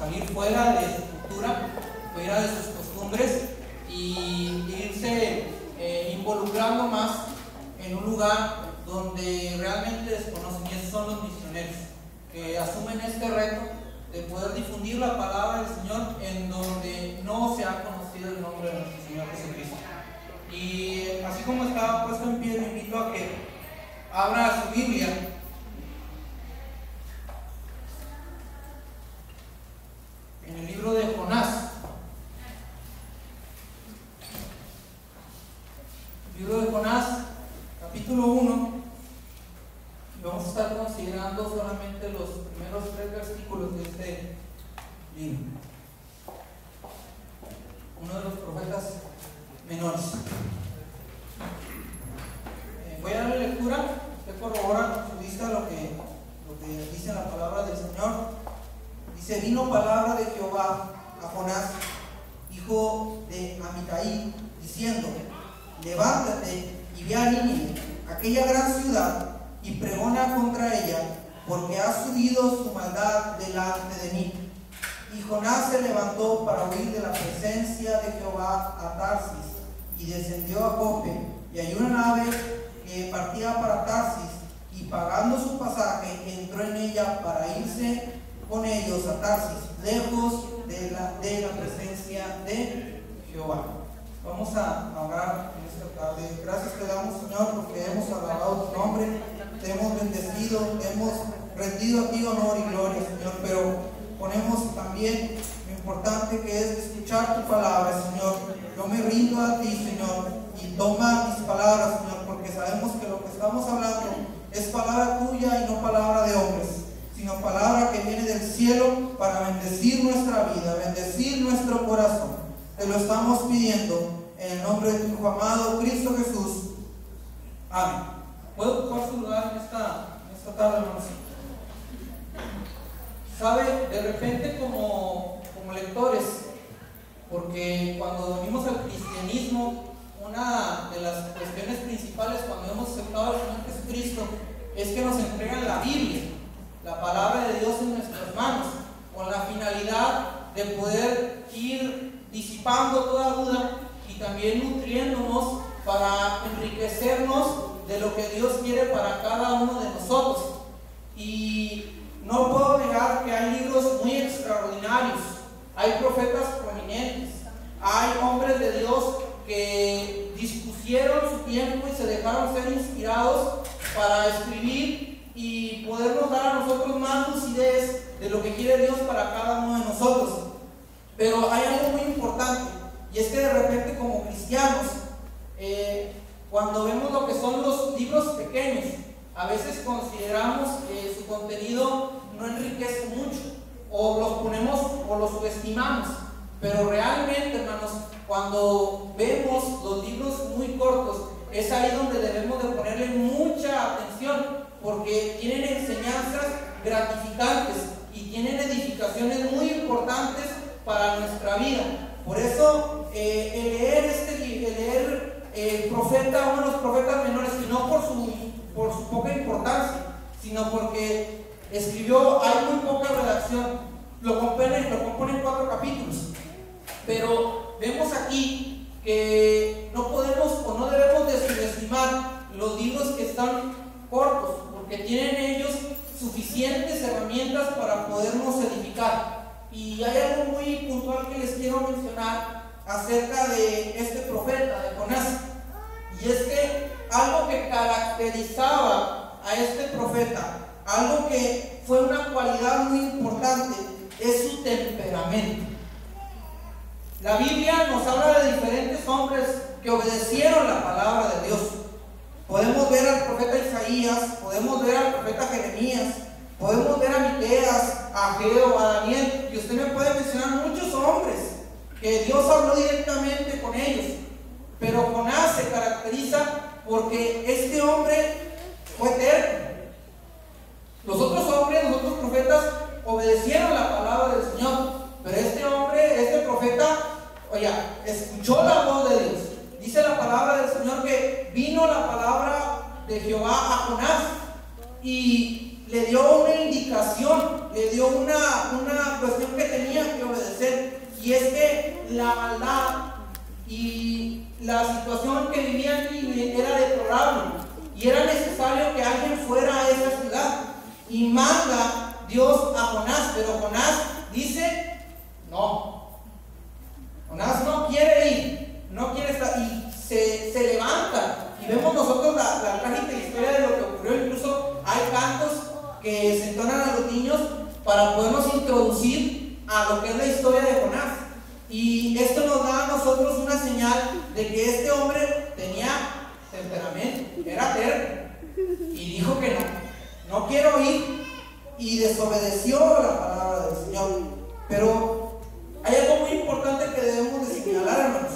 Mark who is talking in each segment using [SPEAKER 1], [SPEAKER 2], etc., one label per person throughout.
[SPEAKER 1] salir fuera de su cultura, fuera de sus costumbres y irse involucrando más en un lugar donde realmente desconocen, y esos son los misioneros que asumen este reto de poder difundir la palabra del Señor en donde no se ha conocido el nombre de nuestro Señor Jesucristo. Y así como estaba puesto en pie, me invito a que abra su Biblia en el libro de Jonás. Libro de Jonás, capítulo 1. Vamos a estar considerando solamente los primeros 3 versículos de este libro. Uno de los profetas menores. Voy a darle lectura. Usted corrobora con su vista lo que dice la palabra del Señor. Dice: vino palabra de Jehová a Jonás, hijo de Amitai, diciendo: levántate y ve a Nínive, aquella gran ciudad, y pregona contra ella, porque ha subido su maldad delante de mí. Y Jonás se levantó para huir de la presencia de Jehová a Tarsis, y descendió a Jope, y halló una nave que partía para Tarsis, y pagando su pasaje entró en ella para irse con ellos a Tarsis, lejos de la presencia de Jehová. Vamos a orar en esta tarde. Gracias te damos, Señor, porque hemos alabado tu nombre, te hemos bendecido, te hemos rendido a ti honor y gloria, Señor, pero ponemos también lo importante que es escuchar tu palabra, Señor. Yo me rindo a ti, Señor, y toma mis palabras, Señor, porque sabemos que lo que estamos hablando es palabra tuya y no palabra de hombres, sino palabra que viene del cielo para bendecir nuestra vida, bendecir nuestro corazón. Te lo estamos pidiendo en el nombre de tu Hijo amado, Cristo Jesús. Amén. ¿Puedo ocupar su lugar en esta tarde, hermanos? ¿Sabe? De repente como lectores, porque cuando venimos al cristianismo, una de las cuestiones principales cuando hemos aceptado al Señor Jesucristo es que nos entregan la Biblia, la palabra de Dios en nuestras manos, con la finalidad de poder ir disipando toda duda y también nutriéndonos para enriquecernos de lo que Dios quiere para cada uno de nosotros. Y no puedo negar que hay libros muy extraordinarios, hay profetas prominentes, hay hombres de Dios que dispusieron su tiempo y se dejaron ser inspirados para escribir y podernos dar a nosotros más lucidez de lo que quiere Dios para cada uno de nosotros. Pero hay algo muy importante, y es que de repente como cristianos, cuando vemos lo que son los libros pequeños, a veces consideramos que su contenido no enriquece mucho, o los ponemos o los subestimamos. Pero realmente, hermanos, cuando vemos los libros muy cortos, es ahí donde debemos de ponerle mucha atención, porque tienen enseñanzas gratificantes y tienen edificaciones muy importantes para nuestra vida. Por eso leer el profeta, uno de los profetas menores, y no por su poca importancia, sino porque escribió, hay muy poca redacción, lo componen 4 capítulos, pero vemos aquí que no podemos o no debemos de subestimar los libros que están cortos, porque tienen ellos suficientes herramientas para podernos edificar. Y hay algo muy puntual que les quiero mencionar acerca de este profeta, de Jonás, y es que algo que caracterizaba a este profeta, algo que fue una cualidad muy importante, es su temperamento. La Biblia nos habla de diferentes hombres que obedecieron la palabra de Dios. Podemos ver al profeta Isaías, podemos ver al profeta Jeremías, podemos ver a Miqueas, a Ageo, a Daniel, y usted me puede mencionar muchos hombres que Dios habló directamente con ellos. Pero Jonás se caracteriza porque este hombre fue terco. Los otros hombres, los otros profetas obedecieron la palabra del Señor, pero este hombre, este profeta, escuchó la voz de Dios. Dice la palabra del Señor que vino la palabra de Jehová a Jonás y le dio una indicación, le dio una cuestión que tenía y es que la maldad y la situación que vivía Nínive era deplorable, y era necesario que alguien fuera a esa ciudad, y manda Dios a Jonás, pero Jonás dice no. Jonás no quiere ir, no quiere estar, y se levanta, y vemos nosotros la trágica historia de lo que ocurrió. Incluso hay cantos que se entonan a los niños para podernos introducir a lo que es la historia de Jonás, y esto nos da a nosotros una señal de que este hombre tenía temperamento, era terco, y dijo que no quiero ir, y desobedeció la palabra del Señor. Pero hay algo muy importante que debemos de señalar, hermanos.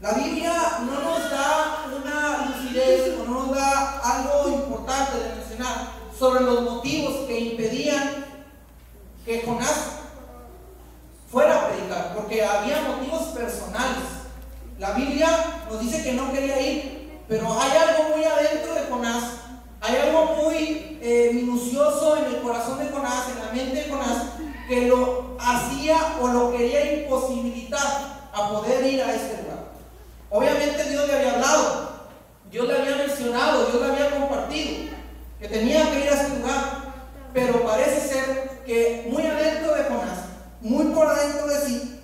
[SPEAKER 1] La Biblia no nos da una lucidez, o no nos da algo importante de mencionar sobre los motivos que impedían que Jonás fuera a predicar, porque había motivos personales. La Biblia nos dice que no quería ir, pero hay algo muy adentro de Jonás, hay algo muy minucioso en el corazón de Jonás, en la mente de Jonás, que lo hacía o lo quería imposibilitar a poder ir a este lugar. Obviamente Dios le había hablado, Dios le había mencionado, Dios le había compartido que tenía que ir a este lugar, pero parece ser que muy adentro de Jonás, muy por adentro de sí,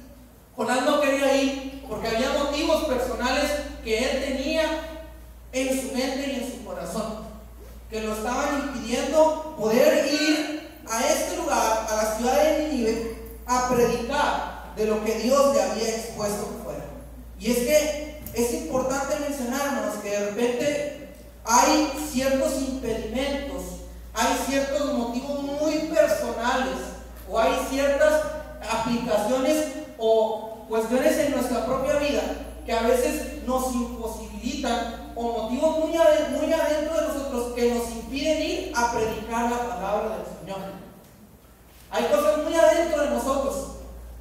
[SPEAKER 1] Jonás no quería ir porque había motivos personales que él tenía en su mente y en su corazón, que lo estaban impidiendo poder ir a este lugar, a la ciudad de Nínive, a predicar de lo que Dios le había expuesto que fuera. Y es que es importante mencionar, hermanos, que de repente hay ciertos impedimentos, hay ciertos motivos muy personales, o hay ciertas aplicaciones o cuestiones en nuestra propia vida que a veces nos imposibilitan, o motivos muy adentro de nosotros que nos impiden ir a predicar la palabra del Señor. Hay cosas muy adentro de nosotros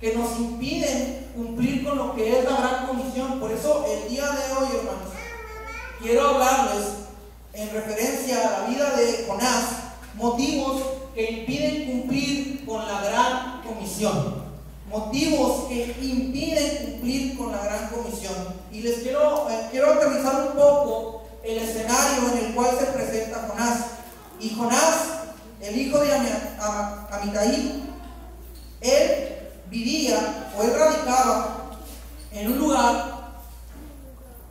[SPEAKER 1] que nos impiden cumplir con lo que es la gran comisión. Por eso el día de hoy, hermanos, quiero hablarles en referencia a la vida de Jonás, motivos que impiden cumplir con la gran comisión. Motivos que impiden cumplir con la gran comisión. Y les quiero aterrizar un poco el escenario en el cual se presenta Jonás. Y Jonás, el hijo de Amitai, él vivía, o él radicaba en un lugar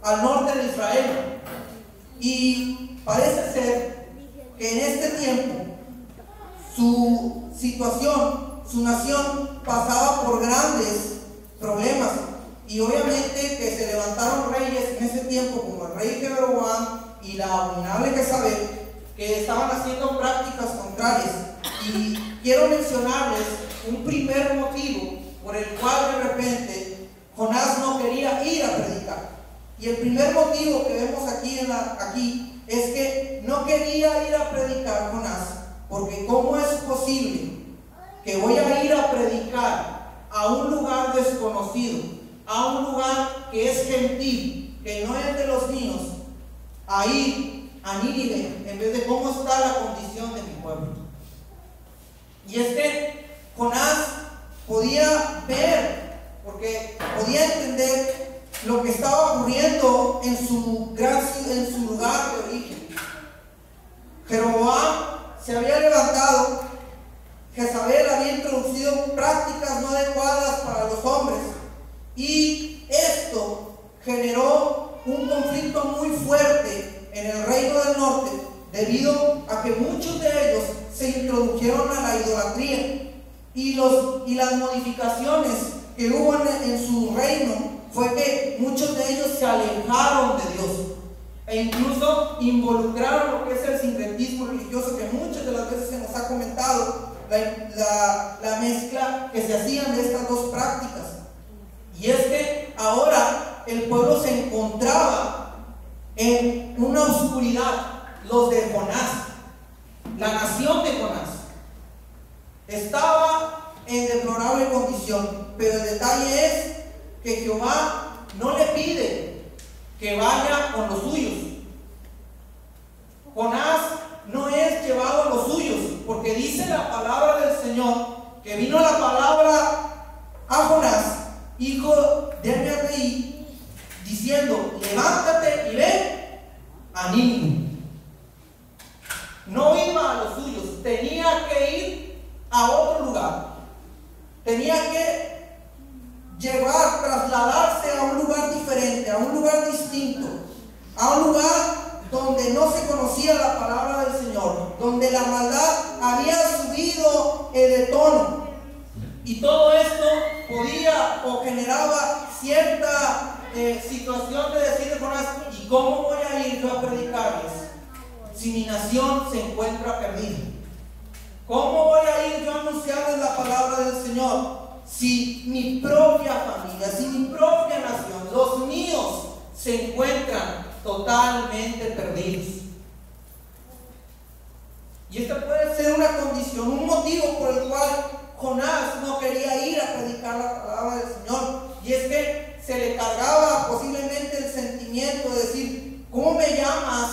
[SPEAKER 1] al norte de Israel. Y parece ser que en este tiempo su situación, su nación pasaba por grandes problemas, y obviamente que se levantaron reyes en ese tiempo como el rey Jeroboam y la abominable Jezabel, que estaban haciendo prácticas contrarias. Y quiero mencionarles un primer motivo por el cual de repente Jonás no quería ir a predicar. Y el primer motivo que vemos aquí es que no quería ir a predicar Jonás, porque ¿cómo es posible que voy a ir a predicar a un lugar desconocido, a un lugar que es gentil, que no es de los míos, a ir a Nínive, en vez de cómo está la condición de mi pueblo? Y es que Jonás podía ver, porque podía entender lo que estaba ocurriendo en su lugar de origen. Jeroboam se había levantado, Jezabel había introducido prácticas no adecuadas para los hombres, y esto generó un conflicto muy fuerte en el reino del norte, debido a que muchos de ellos se introdujeron a la idolatría, y las modificaciones que hubo en su reino fue que muchos de ellos se alejaron de Dios, e incluso involucraron lo que es el sincretismo religioso, que muchas de las veces se nos ha comentado, la mezcla que se hacían de estas dos prácticas. Y es que ahora el pueblo se encontraba en una oscuridad. Los de Jonás, la nación de Jonás, estaba en deplorable condición. Pero el detalle es que Jehová no le pide que vaya con los suyos. Jonás no es llevado a los suyos, porque dice la palabra del Señor que vino la palabra hijo de Amitai, diciendo: levántate y ven a Nínive. No iba a los suyos, tenía que ir a otro lugar, tenía que trasladarse a un lugar diferente, a un lugar distinto, a un lugar donde no se conocía la palabra del Señor, donde la maldad había subido de tono. Y todo esto podía o generaba cierta situación de decir de Jonás: ¿y cómo voy a ir yo a predicarles si mi nación se encuentra perdida? ¿Cómo voy a ir yo a anunciarles la palabra del Señor si mi propia familia, si mi propia nación, los míos, se encuentran totalmente perdidos? Y esta puede ser una condición, un motivo por el cual Jonás no quería ir a predicar la palabra del Señor. Y es que se le cargaba posiblemente el sentimiento de decir: ¿cómo me llamas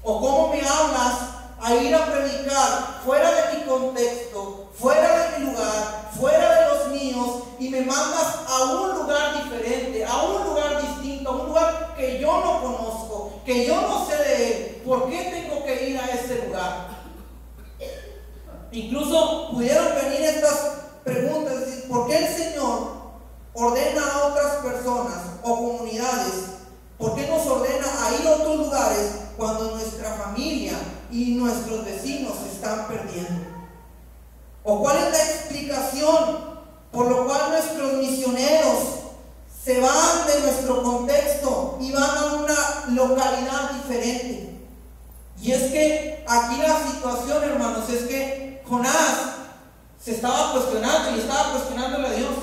[SPEAKER 1] o cómo me hablas a ir a predicar fuera de mi contexto, fuera de mi lugar, fuera de los míos, y me mandas a un lugar diferente, a un lugar distinto, a un lugar que yo no conozco, que yo no sé de él? ¿Por qué tengo que ir a ese lugar? Incluso pudieron venir estas preguntas, es decir: ¿por qué el Señor ordena a otras personas o comunidades? ¿Por qué nos ordena a ir a otros lugares cuando nuestra familia y nuestros vecinos se están perdiendo? ¿O cuál es la explicación por lo cual nuestros misioneros se van de nuestro contexto y van a una localidad diferente? Y es que aquí la situación, hermanos, es que Jonás se estaba cuestionando y estaba cuestionándole a Dios.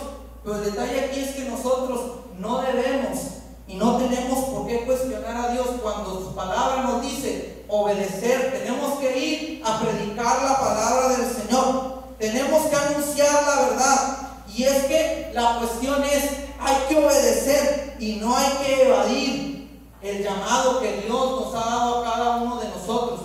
[SPEAKER 1] Pero el detalle aquí es que nosotros no debemos y no tenemos por qué cuestionar a Dios cuando su palabra nos dice obedecer. Tenemos que ir a predicar la palabra del Señor. Tenemos que anunciar la verdad. Y es que la cuestión es: hay que obedecer y no hay que evadir el llamado que Dios nos ha dado a cada uno de nosotros.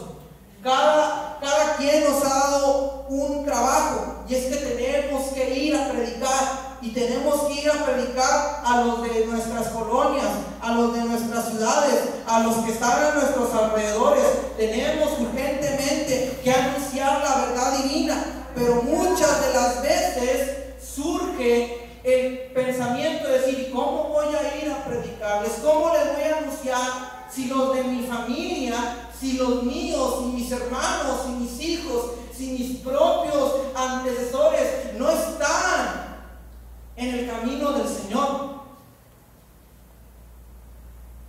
[SPEAKER 1] Cada quien nos ha dado un trabajo, y es que tenemos que ir a predicar, y tenemos que ir a predicar a los de nuestras colonias, a los de nuestras ciudades, a los que están a nuestros alrededores. Tenemos urgentemente que anunciar la verdad divina, pero muchas de las veces surge el pensamiento de decir: ¿cómo voy a ir a predicarles? ¿Cómo les voy a anunciar si los de mi familia, si los míos, si mis hermanos, si mis hijos, si mis propios antecesores no están en el camino del Señor?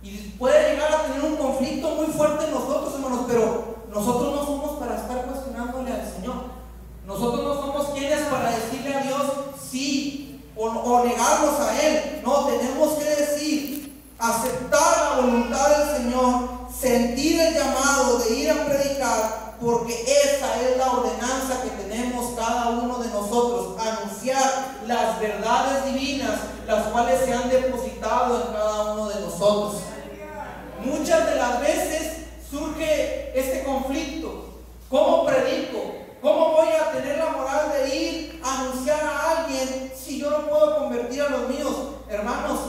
[SPEAKER 1] Y puede llegar a tener un conflicto muy fuerte en nosotros, hermanos, pero nosotros no somos para estar cuestionándole al Señor. Nosotros no somos quienes para decirle a Dios sí o negarnos a Él. No, tenemos que decir, aceptar la voluntad del Señor, sentir el llamado de ir a predicar, porque esa es la ordenanza que tenemos cada uno de nosotros: anunciar las verdades divinas, las cuales se han depositado en cada uno de nosotros. Muchas de las veces surge este conflicto: ¿cómo predico? ¿Cómo voy a tener la moral de ir a anunciar a alguien si yo no puedo convertir a los míos? Hermanos,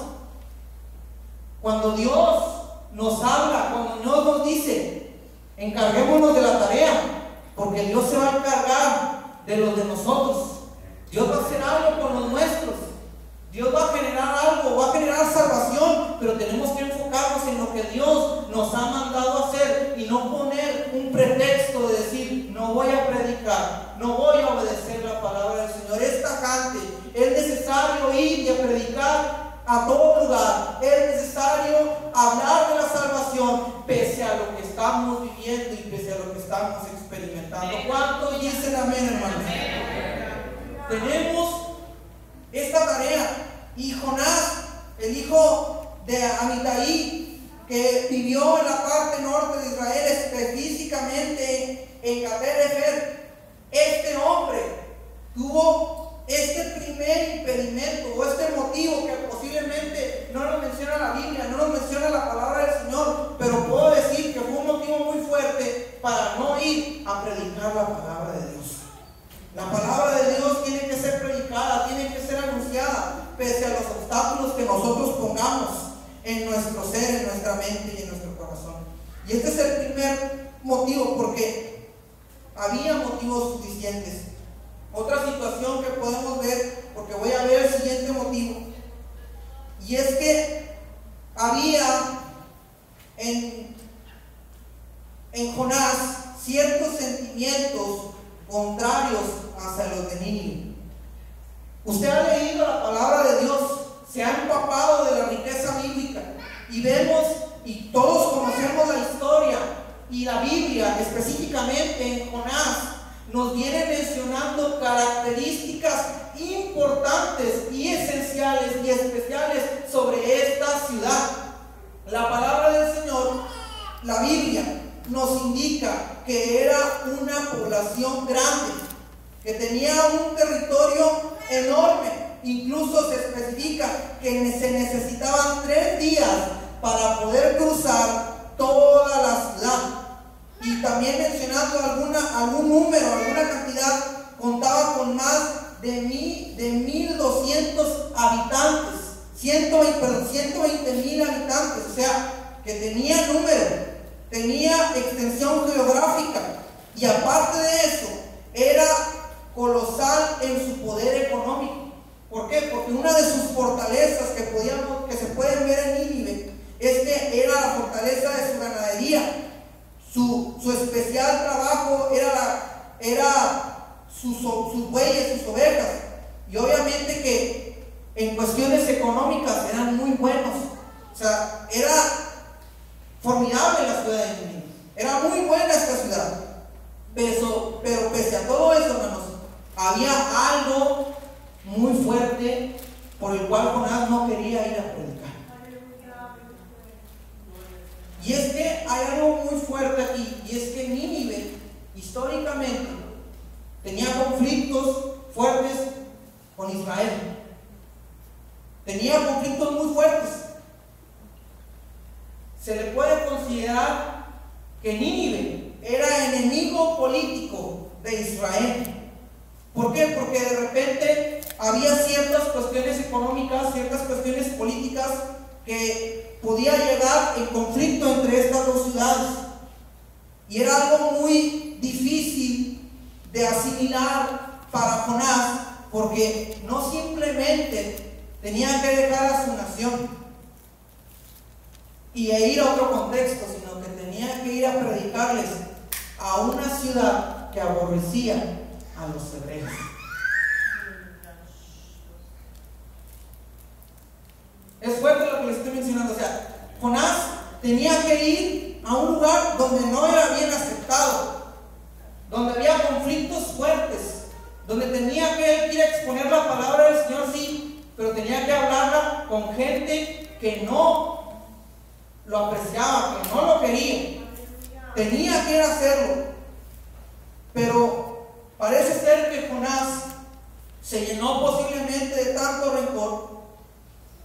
[SPEAKER 1] cuando Dios nos habla, cuando Dios nos dice: encarguémonos de la tarea, porque Dios se va a encargar de los de nosotros. Dios va a hacer algo con los nuestros. Dios va a generar algo, va a generar salvación, pero tenemos que enfocarnos en lo que Dios nos ha mandado a hacer y no poner un pretexto de decir: no voy a predicar, no voy a obedecer la palabra del Señor. Es tajante, es necesario ir y a predicar a todo lugar. Es necesario hablar de la salvación pese a lo que estamos viviendo y pese a lo que estamos experimentando. ¿Cuántos dicen amén, hermanos? Tenemos esta tarea. Y Jonás, el hijo de Amitai, que vivió en la parte norte de Israel, específicamente en Gater-Efer, este hombre tuvo este primer impedimento o este motivo que posiblemente no nos menciona la Biblia, no nos menciona la palabra del Señor, pero puedo decir que fue un motivo muy fuerte para no ir a predicar la palabra de Dios. La palabra de Dios tiene que ser predicada, tiene que ser anunciada, pese a los obstáculos obstáculos que nosotros pongamos en nuestro ser, en nuestra mente y en nuestro corazón. Y este es el primer motivo, porque había motivos suficientes. Otra situación que podemos ver, porque voy a ver el siguiente motivo, y es que había en Jonás ciertos sentimientos contrarios hacia los de Nínive. Usted ha leído la palabra de Dios, se ha empapado de la riqueza bíblica, y vemos, y todos conocemos la historia, y la Biblia específicamente en Jonás nos viene mencionando características importantes y esenciales y especiales sobre esta ciudad. La palabra del Señor, la Biblia, nos indica que era una población grande, que tenía un territorio enorme. Incluso se especifica que se necesitaban 3 días para poder cruzar toda la ciudad. Y también mencionando algún número, alguna cantidad, contaba con más de 1,200 habitantes, 120,000 habitantes, o sea, que tenía número, tenía extensión geográfica, y aparte de eso, era colosal en su poder económico. ¿Por qué? Porque una de sus fortalezas que se pueden ver en Nínive es que era la fortaleza de su ganadería. Su especial trabajo era sus bueyes, sus ovejas, y obviamente que en cuestiones económicas eran muy buenos. O sea, era formidable la ciudad de Nínive, era muy buena esta ciudad. Pero pese a todo eso, hermanos, había algo muy fuerte por el cual Jonás no quería ir a predicar. Y es que hay algo muy fuerte aquí, y es que Nínive históricamente tenía conflictos fuertes con Israel. Tenía conflictos muy fuertes. Se le puede considerar que Nínive era enemigo político de Israel. ¿Por qué? Porque de repente había ciertas cuestiones económicas, ciertas cuestiones políticas que podía llegar en conflicto entre estas dos ciudades, y era algo muy difícil de asimilar para Jonás, porque no simplemente tenía que dejar a su nación y ir a otro contexto, sino que tenía que ir a predicarles a una ciudad que aborrecía a los hebreos. Es fuerte lo que les estoy mencionando. O sea, Jonás tenía que ir a un lugar donde no era bien aceptado, donde había conflictos fuertes, donde tenía que ir a exponer la palabra del Señor, sí, pero tenía que hablarla con gente que no lo apreciaba, que no lo quería. Tenía que ir a hacerlo. Pero parece ser que Jonás se llenó posiblemente de tanto rencor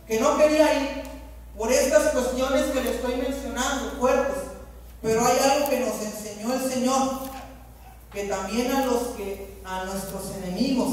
[SPEAKER 1] que no quería ir por estas cuestiones que le estoy mencionando, fuertes. Pero hay algo que nos enseñó el Señor, que también a nuestros enemigos,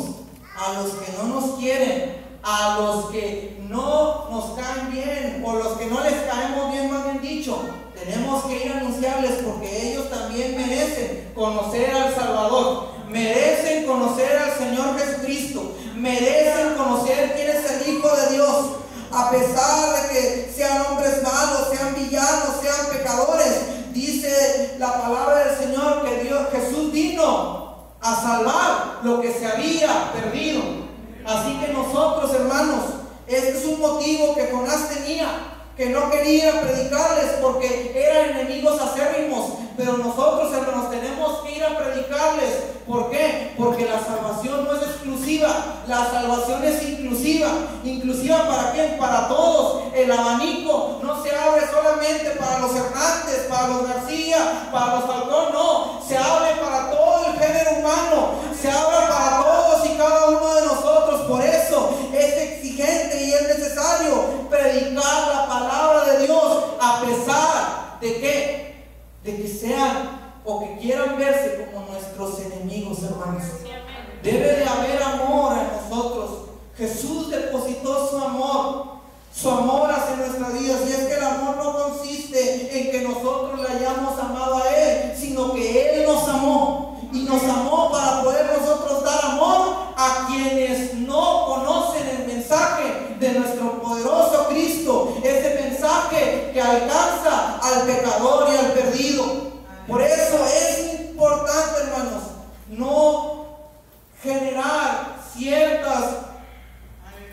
[SPEAKER 1] a los que no nos quieren, a los que no nos caen bien, o los que no les caemos bien, más bien dicho, tenemos que ir a anunciarles, porque ellos también merecen conocer al Salvador, merecen conocer al Señor Jesucristo, merecen conocer quién es el Hijo de Dios. A pesar de que sean hombres malos, sean villanos, sean pecadores, dice la palabra del Señor que Jesús vino a salvar lo que se había perdido. Así que nosotros, hermanos, este es un motivo que Jonás tenía, que no quería predicarles porque eran enemigos acérrimos. Pero nosotros, hermanos, tenemos que ir a predicarles. ¿Por qué? Porque la salvación no es exclusiva, la salvación es inclusiva. ¿Inclusiva para quién? Para todos. El abanico no se abre solamente para los Hernández, para los García, para los Falcón, no. Se abre para todo el género humano, se abre para todos y cada uno de nosotros. Por eso es exigente y es necesario predicar la palabra de Dios, a pesar de que sean o que quieran verse como nuestros enemigos, hermanos. Debe de haber amor en nosotros. Jesús depositó su amor su amor hacia nuestras vidas. Y es que el amor no consiste en que nosotros le hayamos amado a Él, sino que Él nos amó. Y nos amó para poder nosotros dar amor a quienes no conocen el mensaje de nuestro poderoso Cristo. Ese mensaje que alcanza al pecador y al perdido. Por eso es importante, hermanos, no generar ciertas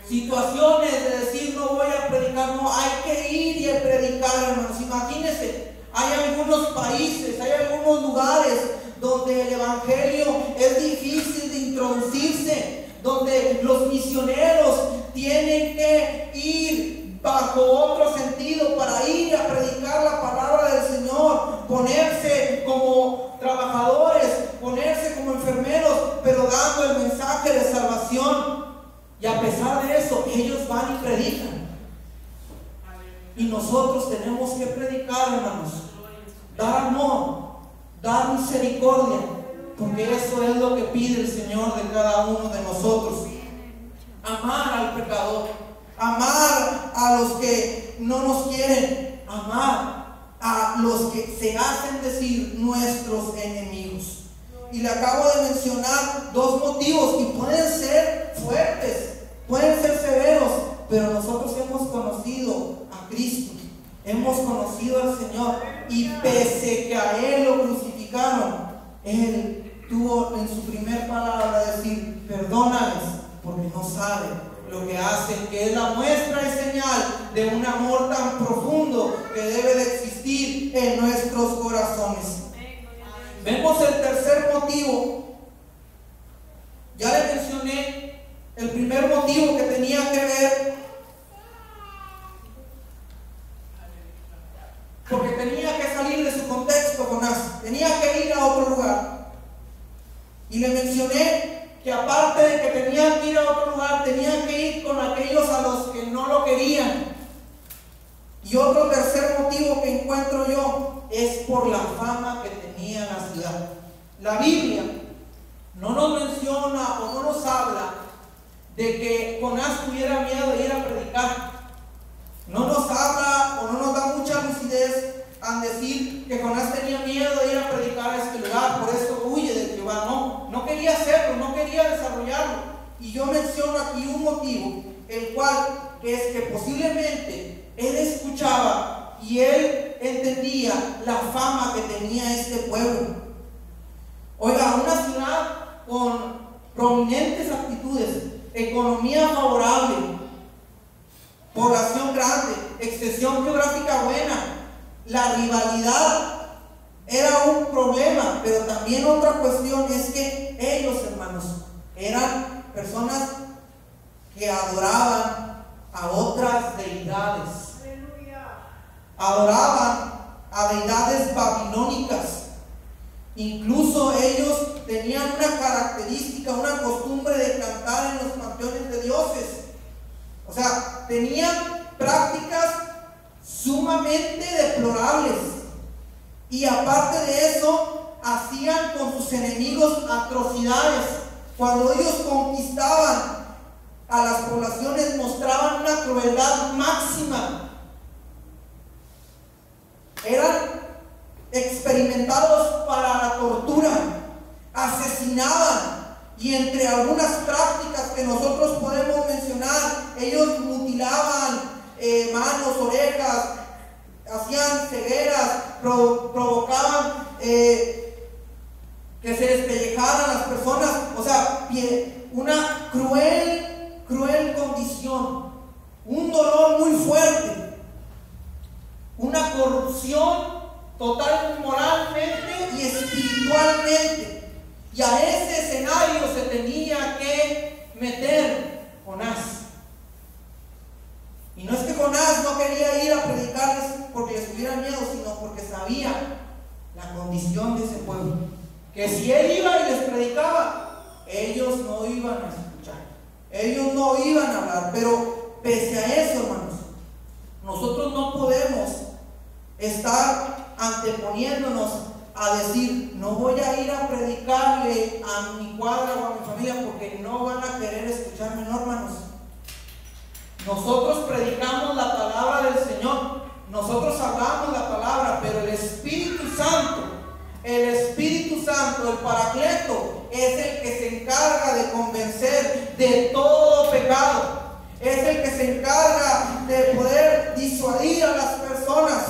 [SPEAKER 1] situaciones de decir no voy a predicar. No, hay que ir y predicar, hermanos. Imagínense, hay algunos países, hay algunos lugares donde el evangelio es difícil de introducirse, donde los misioneros tienen que ir bajo otro sentido para ir a predicar la palabra del Señor, ponerse como trabajadores, ponerse como enfermeros, pero dando el mensaje de salvación. Y a pesar de eso, ellos van y predican. Y nosotros tenemos que predicar, hermanos, dar amor, dar misericordia, porque eso es lo que pide el Señor de cada uno de nosotros. Amar al pecador, amar a los que no nos quieren, amar a los que se hacen decir nuestros enemigos. Y le acabo de mencionar dos motivos que pueden ser fuertes, pueden ser severos, pero nosotros hemos conocido a Cristo, hemos conocido al Señor, y pese que a Él lo crucificaron, Él tuvo en su primer palabra decir: perdónales porque no saben lo que hacen, que es la muestra y señal de un amor tan profundo que debe de existir en nuestros corazones. Vemos el tercer motivo. Ya le mencioné el primer motivo, que tenía que ver porque tenía que salir de su contexto. Jonás tenía que ir a otro lugar, y le mencioné que aparte de que tenía que ir a otro lugar, tenía que ir con aquellos a los que no lo querían. Y otro tercer motivo que encuentro yo es por la fama que tenía la ciudad. La Biblia no nos menciona o no nos habla de que Jonás tuviera miedo de ir a predicar. No nos habla o no nos da mucha lucidez al decir que Jonás tenía miedo de ir a predicar a este lugar, por eso huye de Jehová. No quería hacerlo, no quería desarrollarlo. Y yo menciono aquí un motivo, el cual es que posiblemente él escuchaba y él entendía la fama que tenía este pueblo. Oiga, una ciudad con prominentes actitudes, economía favorable, población grande, extensión geográfica buena. La rivalidad era un problema, pero también otra cuestión es que ellos, hermanos, eran personas que adoraban a otras deidades. Adoraban a deidades babilónicas. Incluso ellos tenían una característica, una costumbre de cantar en los panteones de dioses. O sea, tenían prácticas sumamente deplorables. Y aparte de eso, hacían con sus enemigos atrocidades. Cuando ellos conquistaban a las poblaciones, mostraban una crueldad máxima. Eran experimentados para la tortura, asesinaban, y entre algunas prácticas que nosotros podemos mencionar, ellos mutilaban manos, orejas, hacían cegueras, provocaban que se despellejaran las personas. O sea, una cruel condición, un dolor muy fuerte, una corrupción total moralmente y espiritualmente. Y a ese escenario se tenía que meter Jonás. Y no es que Jonás no quería ir a predicarles porque les tuviera miedo, sino porque sabía la condición de ese pueblo, que si él iba y les predicaba, ellos no iban a escuchar, ellos no iban a hablar. Pero pese a eso, hermanos, nosotros no podemos estar anteponiéndonos a decir: no voy a ir a predicarle a mi cuadra o a mi familia porque no van a querer escucharme. No, hermanos, nosotros predicamos la de convencer de todo pecado. Es el que se encarga de poder disuadir a las personas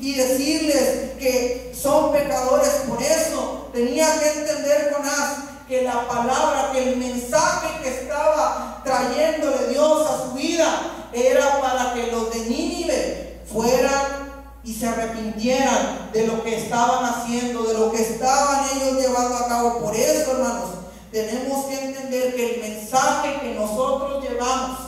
[SPEAKER 1] y decirles que son pecadores. Por eso tenía que entender Jonás que la palabra, que el mensaje que estaba trayéndole Dios a su vida era para que los de Nínive fueran y se arrepintieran de lo que estaban haciendo, de lo que estaban ellos llevando a cabo. Por eso, hermanos, tenemos que entender que el mensaje que nosotros llevamos,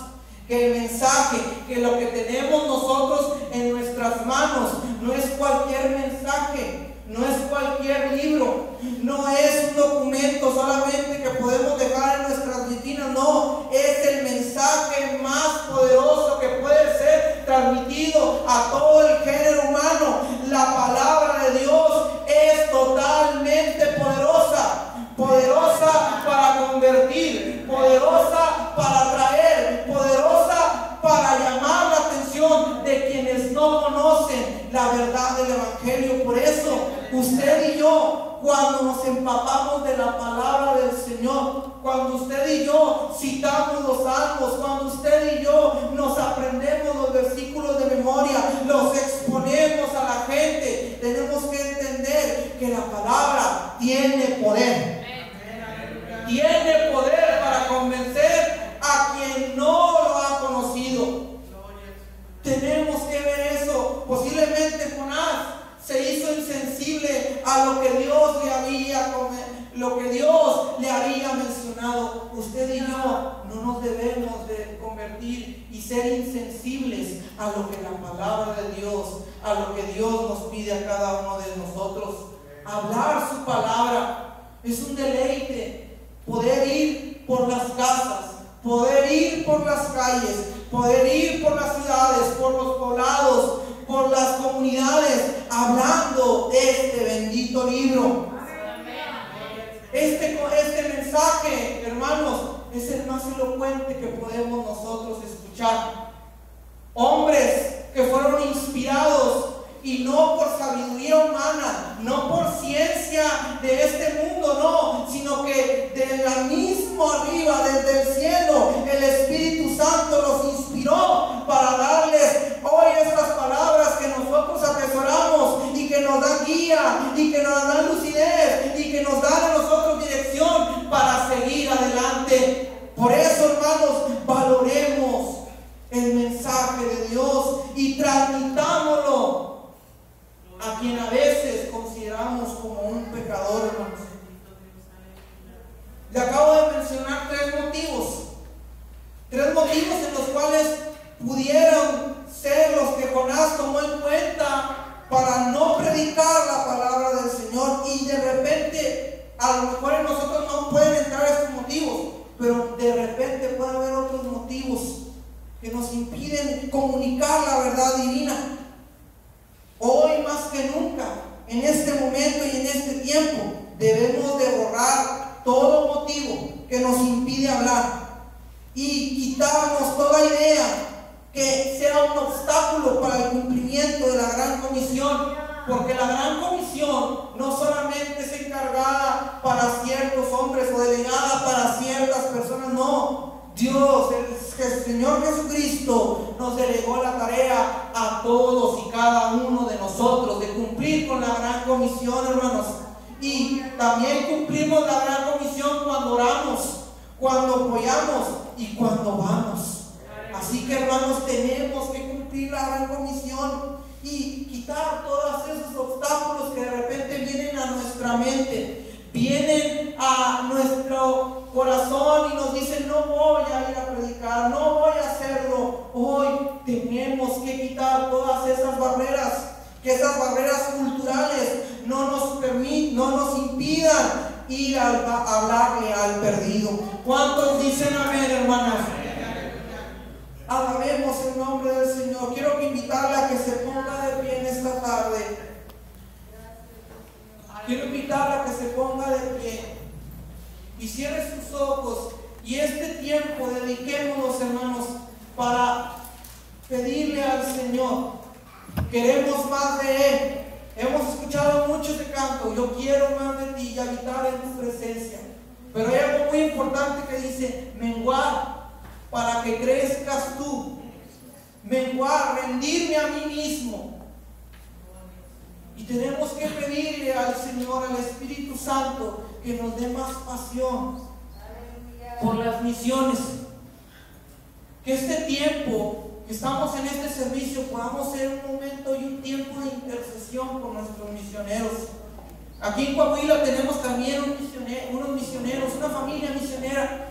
[SPEAKER 1] que el mensaje, que lo que tenemos nosotros en nuestras manos, no es cualquier mensaje, no es cualquier libro, no es un documento solamente que podemos dejar en nuestras vitrinas, no, es el mensaje más poderoso que puede ser transmitido a todo el género humano. La palabra de Dios es totalmente poderosa, poderosa para convertir, poderosa para atraer, poderosa para llamar la atención de quienes no conocen la verdad del Evangelio. Por eso, usted y yo, cuando nos empapamos de la palabra del Señor, cuando usted y yo citamos los salmos, cuando usted y yo nos aprendemos los versículos de memoria, los exponemos a la gente, tenemos que entender que la palabra tiene poder. Tiene poder para convencer a quien no lo ha conocido. Tenemos que ver eso. Posiblemente Jonás se hizo insensible a lo que Dios le había mencionado. Usted y yo no nos debemos de convertir y ser insensibles a lo que la palabra de Dios, a lo que Dios nos pide a cada uno de nosotros. Hablar su palabra es un deleite. Poder ir por las casas, poder ir por las calles, poder ir por las ciudades, por los poblados, por las comunidades, hablando de este bendito libro. Este mensaje, hermanos, es el más elocuente que podemos nosotros escuchar. Hombres que fueron inspirados, y no por sabiduría humana, no por ciencia de este mundo, no, sino que de la mismo arriba, desde el cielo, el Espíritu Santo los inspiró para darles hoy estas palabras que nosotros atesoramos y que nos dan guía y que nos dan lucidez y que nos dan a nosotros dirección para seguir adelante. Por eso, hermanos, valoremos el mensaje de Dios y transmitámoslo a quien a veces consideramos como un pecador, hermanos. Le acabo de mencionar tres motivos en los cuales pudieron ser los que Jonás tomó en cuenta para no predicar la palabra del Señor. Y de repente, a lo mejor en nosotros no pueden entrar estos motivos, pero de repente puede haber otros motivos que nos impiden comunicar la verdad divina. Hoy más que nunca, en este momento y en este tiempo, debemos de borrar todo motivo que nos impide hablar y quitarnos toda idea que sea un obstáculo para el cumplimiento de la gran comisión, porque la gran comisión no solamente es encargada para ciertos hombres o delegada para ciertas personas, no. Dios, el Señor Jesucristo, nos delegó la tarea a todos y cada uno de nosotros de cumplir con la gran comisión, hermanos. Y también cumplimos la gran comisión cuando oramos, cuando apoyamos y cuando vamos. Así que, hermanos, tenemos que cumplir la gran comisión y quitar todos esos obstáculos que de repente vienen a nuestra mente, vienen a nuestro corazón y nos dicen: no voy a ir a predicar, no voy a hacerlo. Hoy tenemos que quitar todas esas barreras, que esas barreras culturales no nos impidan ir a hablarle al perdido. ¿Cuántos dicen amén, hermanos? Alabemos el nombre del Señor. Quiero invitarle a que se ponga de pie en esta tarde. Quiero invitarle a que se ponga de pie y cierre sus ojos, y este tiempo dediquémonos, hermanos, para pedirle al Señor. Queremos más de Él. Hemos escuchado mucho ese canto: yo quiero más de ti y habitar en tu presencia. Pero hay algo muy importante que dice menguar para que crezcas tú. Menguar, rendirme a mí mismo. Y tenemos que pedirle al Señor, al Espíritu Santo, que nos dé más pasión por las misiones. Que este tiempo que estamos en este servicio podamos ser un momento y un tiempo de intercesión por nuestros misioneros. Aquí en Coahuila tenemos también unos misioneros, una familia misionera